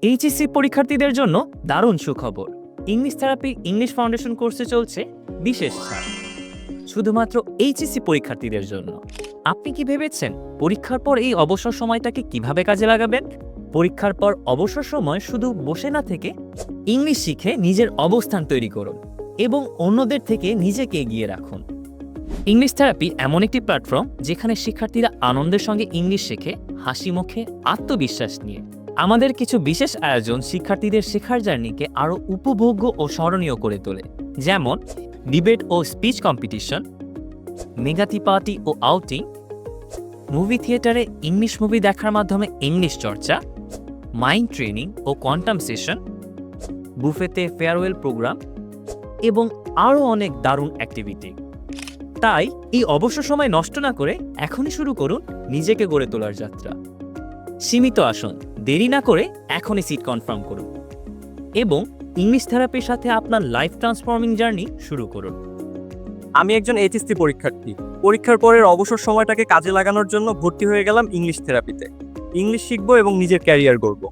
HSC পরীক্ষার্থীদের জন্য দারুণ সুখবর। ইংলিশ থেরাপি ইংলিশ ফাউন্ডেশন কোর্সে চলছে বিশেষ ছাড়, শুধুমাত্র এইচএসসি পরীক্ষার্থীদের জন্য। আপনি কি ভেবেছেন পরীক্ষার পর এই অবসর সময়টাকে কিভাবে কাজে লাগাবেন? পরীক্ষার পর অবসর সময় শুধু বসে না থেকে ইংলিশ শিখে নিজের অবস্থান তৈরি করুন এবং অন্যদের থেকে নিজেকে এগিয়ে রাখুন। ইংলিশ থেরাপি এমন একটি প্ল্যাটফর্ম যেখানে শিক্ষার্থীরা আনন্দের সঙ্গে ইংলিশ শেখে, হাসি মুখে, আত্মবিশ্বাস নিয়ে। আমাদের কিছু বিশেষ আয়োজন শিক্ষার্থীদের শেখার জার্নিকে আরও উপভোগ্য ও স্মরণীয় করে তোলে, যেমন ডিবেট ও স্পিচ কম্পিটিশন, মেগাথি পার্টি ও আউটিং, মুভি থিয়েটারে ইংলিশ মুভি দেখার মাধ্যমে ইংলিশ চর্চা, মাইন্ড ট্রেনিং ও কোয়ান্টাম সেশন, বুফেতে ফেয়ারওয়েল প্রোগ্রাম এবং আরও অনেক দারুণ অ্যাক্টিভিটি। তাই এই অবসর সময় নষ্ট না করে এখনই শুরু করুন নিজেকে গড়ে তোলার যাত্রা। সীমিত আসন, দেরি না করে এখনই সিট কনফার্ম করুন এবং ইংলিশ থেরাপির সাথে আপনার লাইফ ট্রান্সফর্মিং জার্নি শুরু করুন। আমি একজন এইচএসসি পরীক্ষার্থী। পরীক্ষার পরের অবসর সময়টাকে কাজে লাগানোর জন্য ভর্তি হয়ে গেলাম ইংলিশ থেরাপিতে। ইংলিশ শিখবো এবং নিজের ক্যারিয়ার গড়ব।